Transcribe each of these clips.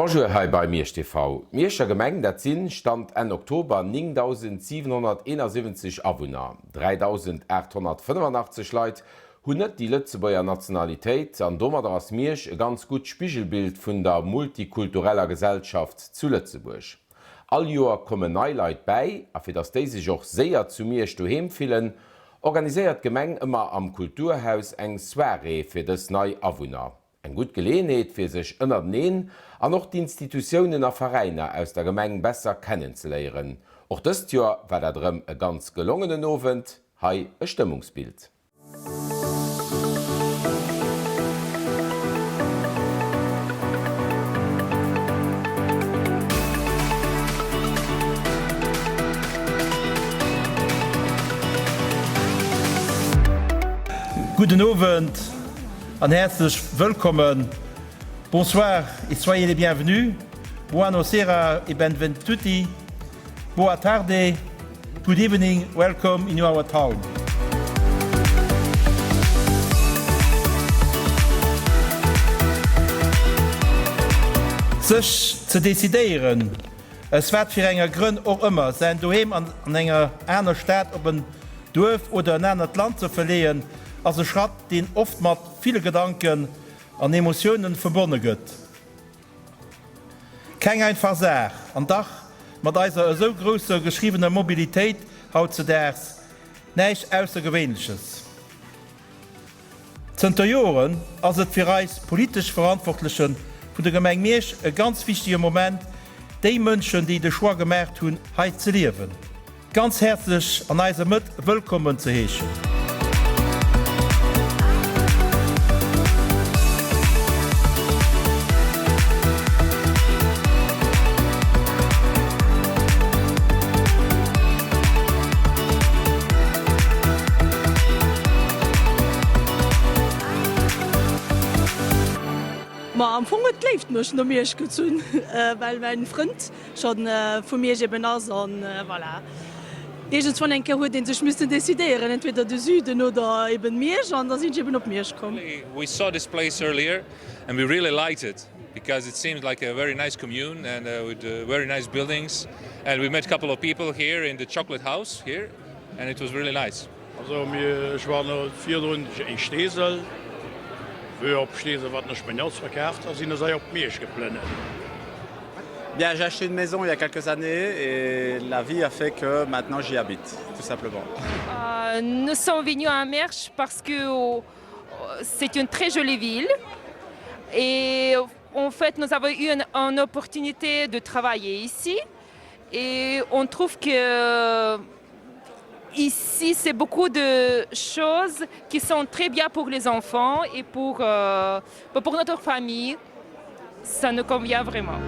Bonjour, hi bei Miersch TV. Mierscher Gemeng dat Sinn stand en Oktober 9.771 Awohner, 3.885 Leiit hunn net die Lützebauer Nationalitéit an dommer ass Miersch e ganz gut Spiegelbild vun der multikultureller Gesellschaft zu Lützeburg. All Joer kommen Neileit bei, a fir dats déi sich och séier zu Miersch doheem fielen, organiséiert Gemeng immer am Kulturhaus eng Soirée fir des nei Awohner. Eng gut Geleenheet fir sech ënner neen an noch die Institutionen a Vereine aus der Gemeng besser kennenzuléieren. Och dëst Joer war dat drëm e ganz gelungenenOwend, hai e Stimmungsbild. Guten Abend und herzlich willkommen. Bonsoir et soyez les bienvenus. Buonasera e benvenuti. Boa tarde. Good evening. Welcome in our town. Sich zu dezidieren, es wird für enger Grund auch immer sein, daheim an einer anderen Stadt, ob ein Dorf oder ein anderes Land zu verlieren, also Schritt, den oft mit vielen Gedanken und Emotionen verbunden wird. Kein einfach Sache. Und doch mit dieser so großen geschriebenen Mobilität heutzutage nichts Außergewöhnliches. Zu Jahren ist es für uns politisch Verantwortlichen von der Gemeinde Miersch ein ganz wichtiger Moment, die Menschen, die den Schwur gemacht haben, heute zu leben. Ganz herzlich an dieser mit willkommen zu heißen. Am Anfang lebt mich noch mehr gezogen, weil mein Freund schon von mir eben aus und voilà. Irgendwann ein Kerl, den sich müssen dezidieren, entweder der Süden oder eben mir, und dann sind sie eben auf mir gekommen. We saw this place earlier and we really liked it because it seems like a very nice commune and with very nice buildings. And we met a couple of people here in the chocolate house here and it was really nice. Also ich war noch 4 Stunden in Stesel. Eux op Stese wat Spagnols verkauft, als ils ont Miersch geplant. Bien, j'ai acheté une maison il y a quelques années et la vie a fait que maintenant j'y habite, tout simplement. Nous sommes venus à Miersch parce que c'est une très jolie ville et en fait nous avons eu une opportunité de travailler ici et on trouve que ici, c'est beaucoup de choses qui sont très bien pour les enfants et pour notre famille. Ça nous convient vraiment.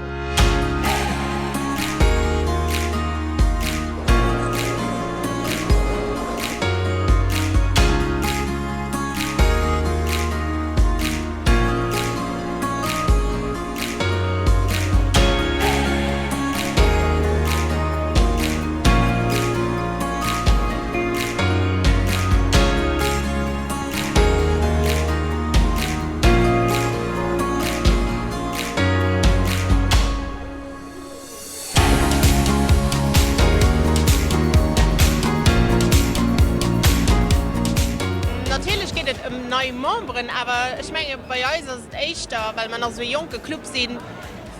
Neue Membern, aber ich meine, bei uns ist es echt da, weil wir so junge Clubs sind,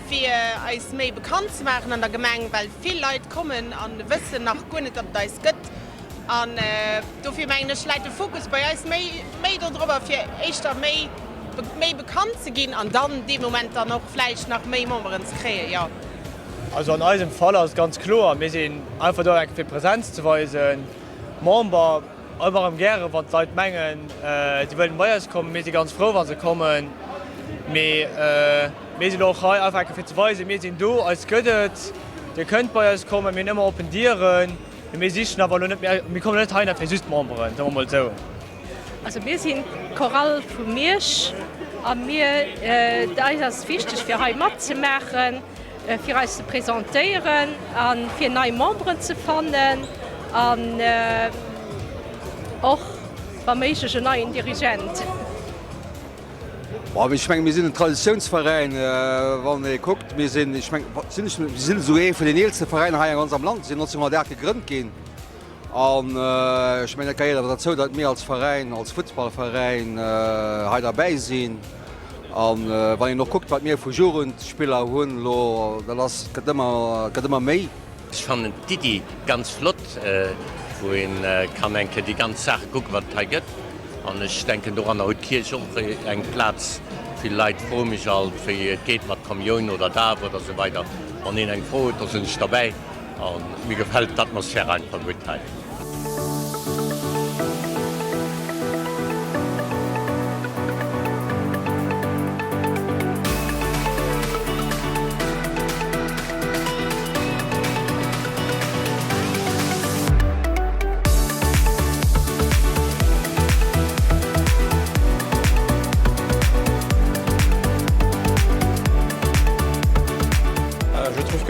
für uns mehr bekannt zu machen an der Gemeinde, weil viele Leute kommen und wissen noch gar nicht, ob das geht. Und dafür meine ich, der Fokus bei uns mehr darüber, für echt mehr bekannt zu gehen und dann in dem Moment dann noch vielleicht noch mehr Membern zu kriegen, ja. Also in unserem Fall ist ganz klar, wir sind einfach da für Präsenz zu weisen. Member aber am gerne, was Leute mengen, die wollen bei uns kommen, wir sind ganz froh, wenn sie kommen. Wir sind auch einfach für zu weisen, wir sind da als Göttet, ihr könnt bei uns kommen, wir immer openieren, wir sitzen aber nicht mehr, wir kommen nicht rein für Südmembern, sagen wir mal so. Also wir sind Choral von Miersch, und da ist es wichtig, für heute mitzumachen, für uns zu präsentieren, und für neue Membern zu finden, und auch bei mir ist ein neuer Dirigent. Ich mein, wir sind ein Traditionsverein, wann ihr guckt, wir sind so von den ältesten Vereinen hier in unserem Land, sind 1900 gegründet gehen. Und ich meine, dazu, dass wir als Verein, als Fußballverein hier dabei sind. Und wenn ihr noch guckt, was wir für Jugendspieler haben, das geht immer mehr. Ich fand Didi ganz flott, wohin kann denke die ganze Sache gucken, was da geht. Und ich denke, doch an der Kirche auch einen Platz für Leute vor mich, halt, für geht mit Kommunion oder da oder so weiter. Und ihnen froh, da sind ich dabei. Und mir gefällt die Atmosphäre einfach gut.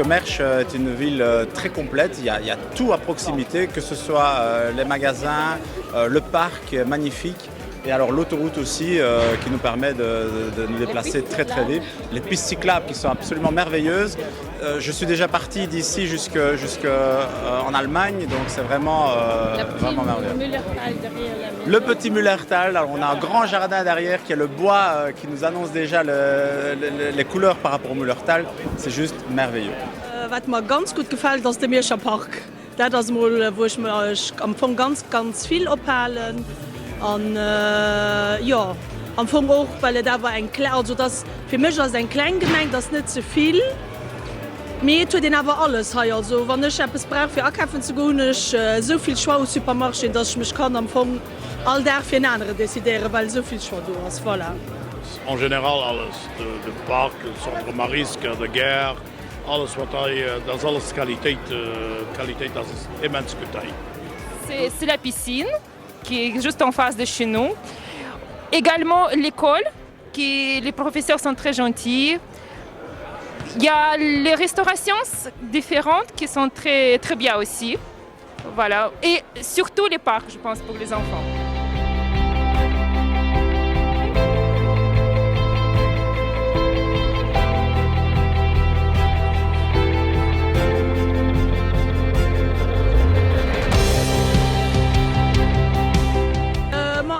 Mersch est une ville très complète, il y a tout à proximité, que ce soit les magasins, le parc magnifique et alors l'autoroute aussi qui nous permet de nous déplacer très vite. Les pistes cyclables qui sont absolument merveilleuses. Je suis déjà parti d'ici jusqu'en Allemagne, donc c'est vraiment merveilleux. Le petit Müllertal, alors on a un grand jardin derrière qui est le bois qui nous annonce déjà les couleurs par rapport au Müllertal. C'est juste merveilleux. Was mir ganz gut gefällt, ist der Mirscher Park. Das ist mal, wo ich mich am Anfang ganz viel abhalen. Und ja, am Anfang auch, weil da war ein klein, also das für mich ist ein Kleingemeinde, das ist nicht so viel. Mir tut den aber alles hier. Also wenn ich etwas brauche für einkaufen zu gehen, ich so viel Schwau im Supermarkt, dass ich mich kann am Anfang all der für einen anderen dezidieren, weil so viel Schwau da ist. Voilà. En général alles. De park, het Centre Mariske, de Gare, alles wat hij, dat is alles kwaliteit, dat is immens goed. C'est la piscine qui est juste en face de chez nous. Également l'école, les professeurs sont très gentils. Il y a les restaurations différentes qui sont très bien aussi. Voilà. Et surtout les parcs, je pense, pour les enfants.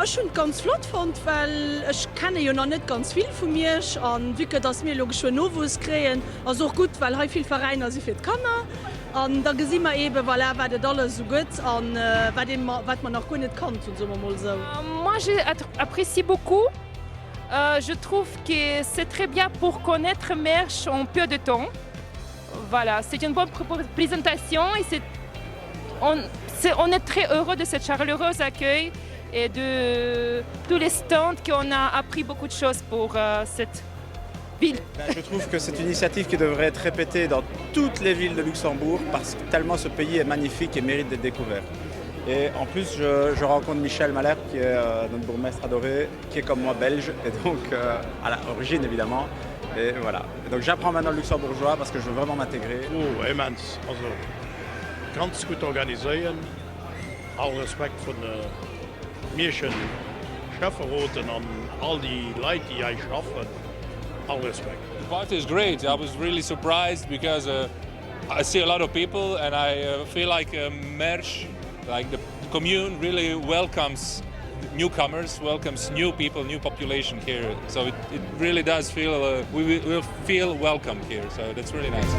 Ich finde ganz flott fand, weil ich kenne ja noch nicht ganz viel von mir und wie das mir logisch schon Novus kriegen. Also auch gut, weil hier viele Vereine also viel kann. Und da sehen wir eben, weil er wird alles so gut und was man noch gar nicht kann, so mal so. Moi, j'apprécie beaucoup. Je trouve que c'est très bien pour connaître Mersch en peu de temps. Voilà, c'est une bonne présentation et on est très heureux de ce chaleureux accueil et de tous les stands qu'on a appris beaucoup de choses pour cette ville. Je trouve que c'est une initiative qui devrait être répétée dans toutes les villes de Luxembourg parce que tellement ce pays est magnifique et mérite d'être découvert. Et en plus, je rencontre Michel Malherbe, qui est notre bourgmestre adoré, qui est comme moi belge, et donc à l'origine évidemment. Et voilà. Et donc j'apprends maintenant le luxembourgeois parce que je veux vraiment m'intégrer. Oh, immens. Also, ganz gut organisieren. All Respekt von Mierchen, Schäferroten und all die Leute, die hier arbeiten. All Respekt. The party is great. I was really surprised because I see a lot of people and I feel like Mersch, like the commune, really welcomes newcomers, welcomes new people, new population here. So it really does feel, we will feel welcome here. So that's really nice.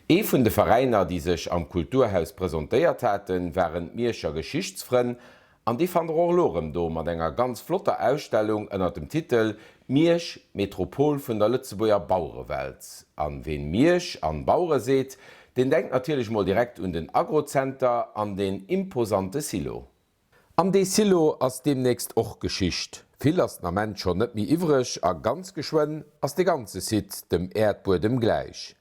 Vun de Vereiner, die sech am Kulturhaus präsentéiert hätten, wären Mierscher Geschichtsfrën, an die van Lorem do mat enger ganz flotter Ausstellung ënner dem Titel „Miersch Metropol vun der Lützeburger Bauerewelt. An wen Miersch an Bauer seet, den denkt natürlich mal direkt un den Agrocenter an den imposante Silo. An de Silo ass demnächst och Geschicht. Viel ass na Mensch schon net mi iwrech a ganz geschwen ass de ganze Sit dem Erdbodem gleich.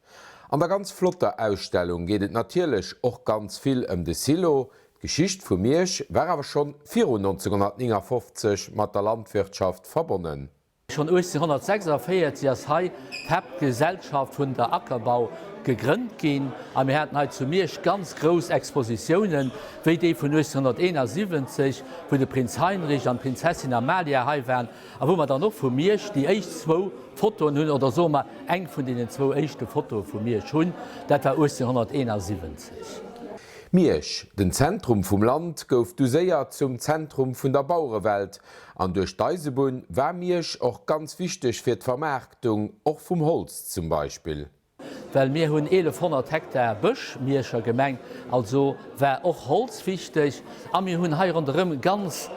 An der ganz flotter Ausstellung geht es natürlich auch ganz viel de Silo. Die Geschichte von Miersch war aber schon 1959 mit der Landwirtschaft verbunden. Schon 1846 ist die Hauptgesellschaft von der Ackerbau gegrünnt gin, am wir hatten zu Miersch ganz groß Expositionen, wie die von 1971, wo der Prinz Heinrich und Prinzessin Amalia hier waren, aber wo man dann noch von Miersch die echt 2 Fotos hun oder so mal eng von den 2 echten Fotos von Miersch hun, das war 1871. Miersch, den Zentrum vum Land, gouf du séier zum Zentrum vun der Bauerwelt. An durch Deisebun war Miersch auch ganz wichtig fir d'Vermarktung, auch vum Holz zum Beispiel. Weil mir hunn 1100 Hektar Bëch Mierscher Gemeng, also wär och Holz wichtig, a mir hunn heier anderem ganz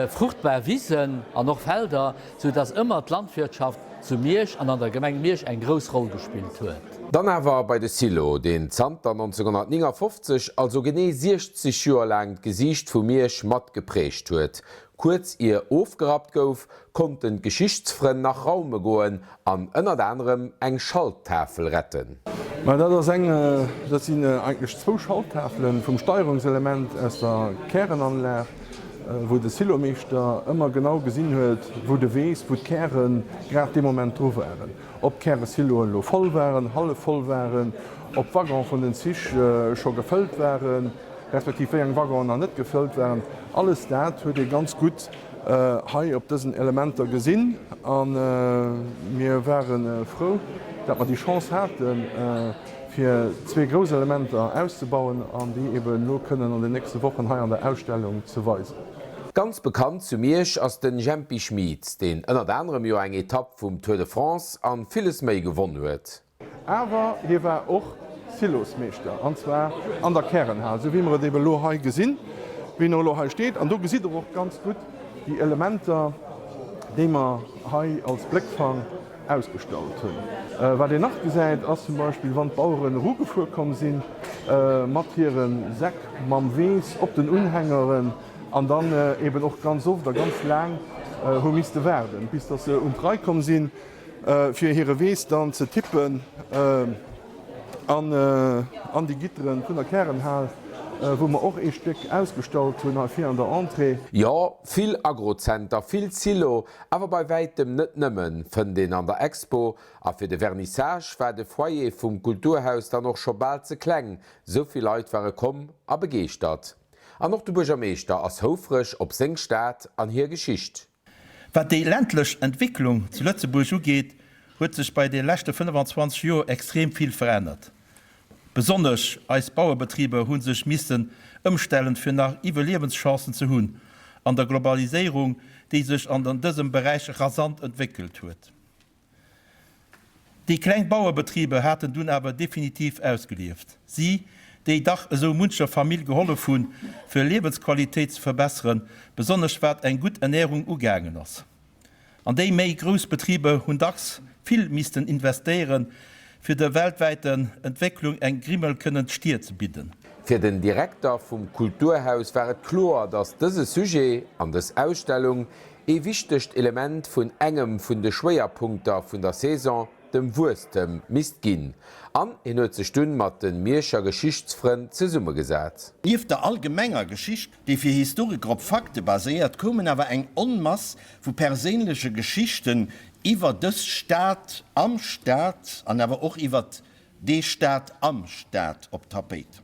fruchtbar Wiesen an noch Felder, sodass immer d' Landwirtschaft zu Miersch an der Gemeng Miersch eng gros Rolle gespielt huet. Dann awer bei de Silo, den Zanter 1959 also genee 60 Joer lang Gesicht vu Miersch mat geprecht huet. Kurz ihr aufgerat gouf, konnten Geschichtsfren nach Raume goen an ënner anderem eng Schalttafel retten. Dat sind eigentlich 2 Schalttafeln vom Steuerungselement aus der Kernanlage, wo der Silomeester immer genau gesinn huet, wo de wees, wo Kern grad dem Moment drauf wären. Ob Kerne Siloen lo voll wären, Halle voll wären, ob Waggon von den Zich schon gefüllt wären, respektive eng Waggon an net gefüllt wären. Alles dat huet ganz gut hai op diesen Elementer gesinn an mir wären froh, dat man die Chance hatten, fir 2 große Elemente auszubauen, an die eben nur können an den nächsten Wochen hai an der Ausstellung zu weisen. Ganz bekannt zu Miersch ass den Jempi Schmid, den ënner anderem Jo eng Etapp vum Tour de France an vieles méi gewonnen huet. Aber hier war och Silosmeester, anzwer an der Kernhal, so wie man de Lohai gesinn, wie no Lohai steht. An du gesit auch ganz gut die Elemente, die man hai als Blickfang ausgestellt hunn. War de Nacht gesäit, ass zum Beispiel wann Bauuren Rugefuhr kommen sinn, matieren Säck, mam Wees, op den Unhängeren, an dann eben auch ganz oft ganz lang ho miste werden, bis dat se 3 kommen sinn fir hire Wees dann ze tippen an die Gitteren vun der Kernhal, wo man auch ein Stück ausgestalt hunn fir an der Entree. Ja, viel Agrocenter, viel Silo, aber bei weitem net nëmmen vun den an der Expo, a fir de Vernissage war de Foyer vum Kulturhaus dann noch schon bald ze kleng. Soviel Leiit waren kom a begeert. An noch de Burgermeester ass houfrech op Sengstaat an hier Geschicht. Wat déi ländlech Entwicklung zu Lützeburg ugeet, huet sech bei den letzten 25 Jahren extrem viel verändert. Besonders als Bauerbetriebe hunn sech missen ëmstellen fir nach Iwerlebenschancen zu hunn, an der Globalisierung, die sich an diesem Bereich rasant entwickelt huet. Die Kleinbauerbetriebe hatten nun aber definitiv ausgelieft. Sie, die Dach so muncher Familie geholfen hun, für Lebensqualität zu verbessern, besonders wat eng gut Ernährung ugegangen ass. An déi méi Großbetriebe hun dachs viel missten investieren, für der weltweiten Entwicklung eng Grimmel können Stier zu bieten. Für den Direktor vom Kulturhaus war klar, dass dieses Sujet an der Ausstellung ein wichtiges Element von engem von den Schwerpunkten von der Saison, dem Wurstem, misst gin. An in huet Stunde mat den Mierscher Geschichtsfreund ze Summe gesat. Lief der allgemeiner Geschicht, die fir Historiker op Fakte basiert, kommen aber eng Onmass vu persehnliche Geschichten iwwer des Staat am Staat, an aber auch iwwer de Staat am Staat op Tapet.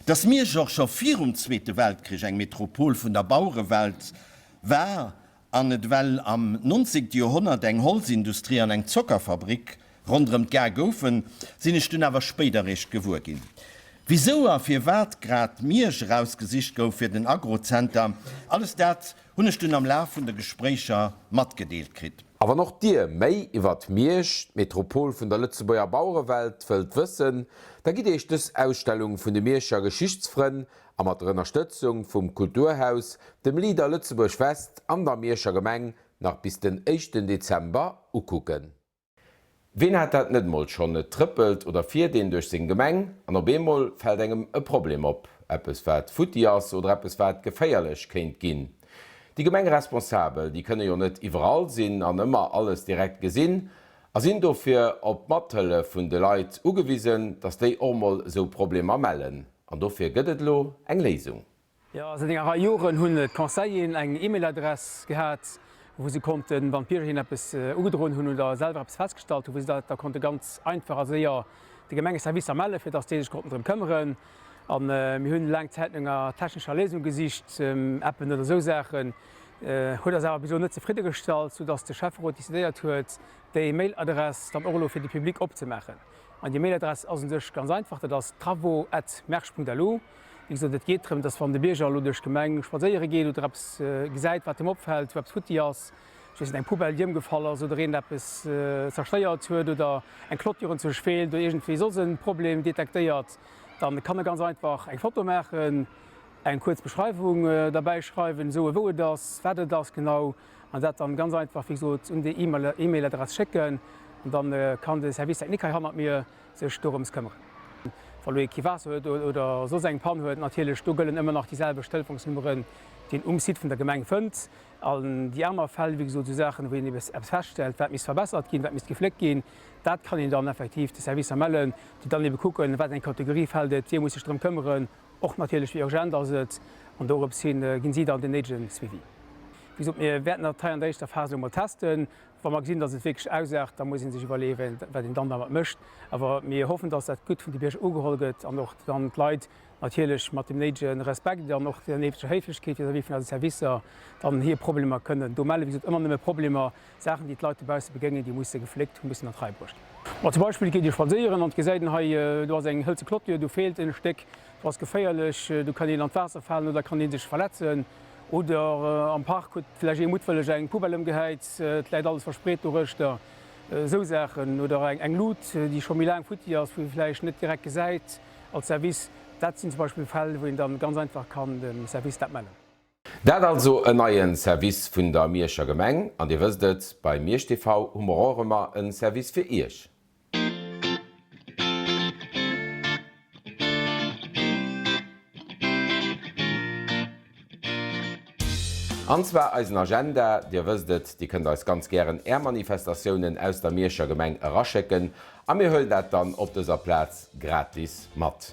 Das Mierscher schon 4 Zweite Weltkrieg eng Metropol vun der Bauerwelt war an et well am 90. Jahrhundert eng Holzindustrie an eng Zuckerfabrik rundrem Ger goufen, sinn ich dun awer spederich gewur gin. Wieso a fir wat grad Miersch rausgesicht gouf fir den Agrocenter, alles dat hunnech dun am Lauf vun der Gesprächer mat gedeelt krit. Aber noch Dir méi iwwer Miersch, Metropol vun der Lützeburger Bauerwelt wëlt wëssen, da giet eich des Ausstellung vun de Mierscher Geschichtsfreund a mat der Unterstützung vum Kulturhaus, dem Lieder Lützeburg Fest an der Mierscher Gemeng nach bis den 1. Dezember ukucken. Wen hat dat net mal schon net trippelt oder fir den durch sin Gemeng, an op Bemol fällt engem e Problem op, Äppes wat Futtias oder Äppes wat geféierlech kenint ginn. Die Gemengresponsabel, die könne jo net iwwerall sinn an immer alles direkt gesinn, a sinn dofir op Mattelle vun de Leiit ugewiesen, dats déi ommel so Probleme mellen. An dofir gëtt lo eng Lesung. Ja, seit enger Joren hunn et Konseien eng E-Mail-Adress gehat, wo sie konnten Vampir hin bis ugedrohen hunn oder selber festgestalt, wo da konnte ganz einfach séier de Gemenge Service melle, fir dat Tech Gruppen këmmeren, an mir hunn lang Zäitnger technischer Lesung gesicht, Appen oder so Sachen. Huet awer bis net zefriede stalt, so dats de Chefrot déiert huet, déi E-Mail-Adress dann Orlo fir de Publikum opzemechen. An die E-Mail-Adress as sech ganz einfach, dats travo@merch.lu. So, dat geht darum, dass van de Bierger lodech Gemeng spaiere geht oder gesäit, wat dem opfällt, wat gut ass eng Pubeliem gefallen, so der es zersteiert huet oder eng Klottieren zu schwelt oder irgendwie so ein Problem detekteiert, dann kann er ganz einfach eng Foto machen, eng kurz Beschreibung dabei schreiben, so wo das, werde das genau, an dat dann ganz einfach wie so de E-Mail-Adress schicken und dann kann de Service nicht mir sech Sturms kümmern. Kiwas huet oder so seg Pan huet natürlich Stugelen immer noch dieselbe Stellungsnummern den Umsieht von der Gemeng fënnt. An die ärmer Fäll wie so zu Sachen, wenn es feststellt, mis verbessert gin, mis gefleckt gin, dat kann ihn dann effektiv de Service mellen, die dann liebe gucken, wat en Kategorie fällt, hier muss ich drum kümmern, och natürlich wie Agenda se und do gin sie dann den Agents wie. Wieso mir werden der Teil an der Phase mal testen, Wa man gesinn, dat het wirklich aussagt, da muss sich überleben, wat den dann wat mcht. Aber mir hoffen, dass dat gut vun die Bierge ugeholget an noch dann Leiit natürlich mat dem negen Respekt, der noch der nesche Häflichkeit wie vun Servicer dann hier Probleme können. Du melle wie immer nimme Probleme Sachen, die Leute bei begängen, die muss geflickt muss nach Treibrucht. Zum Beispiel geht die Spaieren und gesäiten du hast eng hölze Klotte, du fehlt in Steck, was geféierlich, du kann den an Wasser fallen oder kann den dich verletzen. Oder am Park huetläch mutëlech eng Pubellem gehäit, läit alles verspreet dorechter so Sachen oder eng Lut, die schon mil lang futti ass, woläich net direkt gesäit als Service. Dat sind zum Beispiel Fälle, wo dann ganz einfach kann den Service dat mellen. Dat also en neien Service vun der Mierscher Gemeng, an Di wëstet bei Miersch TV humorremer en Service fir Ich. Anzwer als een Agenda, Dir wëstet, Di kënnt als ganz gern Manifestationen aus der Mierscher Gemeng erraschecken, a mir hëll dat dann op deser Platz gratis mat.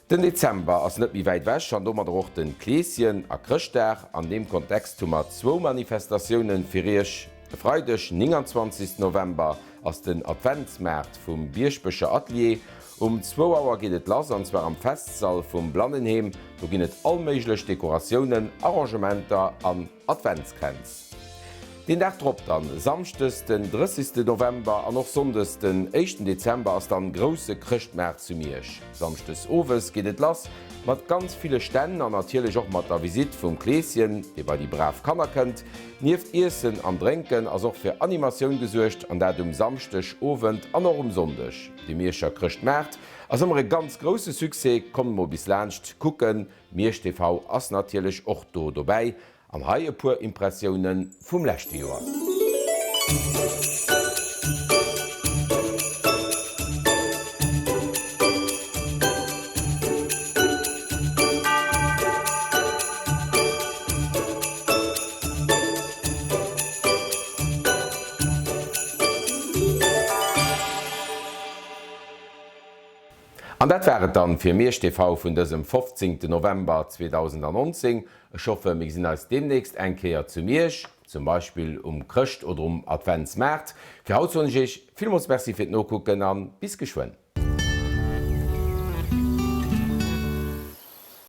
Den Dezember ass net wie wäit wäch an dommer och den Kkleesien a Krchtär an dem Kontext mat 2 Manifestationen firrich. De Freidech 29. November ass den Adventsmärt vum Bierschbecher Atelier. 2 Auer geht et lass anzwer am Festsaal vum Blannenheim, do ginn et allméiglech Dekorationen, Arrangementer an Adventsgrenz. Den Dach troppt dann samstes den 30. November an noch sondes den 1. Dezember ass dann grosse Krchtmärt zu Miersch. Samstes Owes geht et lass, mat ganz viele Ständen an natierlech och mat der Visit vum Kkleesien, de bei die brav Kanner kënnt, nieft Issen an Drinken as och fir Animatioun gesuercht an dat samstech Owend an Sondech. Die Mierscher Krchtmärt ass ëmmer e ganz grosse Suse kommen mo bis lerncht kucken, Miersch TV ass natierlech och do dobäi, an haie puer Impressionioen vum lächte Joer. An dat wäret dann fir Miersch TV vun dësem 15. November 2019. Ich hoffe, mir sinn als demnächst engkeier zu Miersch, zum Beispiel Krcht oder Adventsmärt. Fir haut ich, vielmals merci fir no kucken an bis geschwen.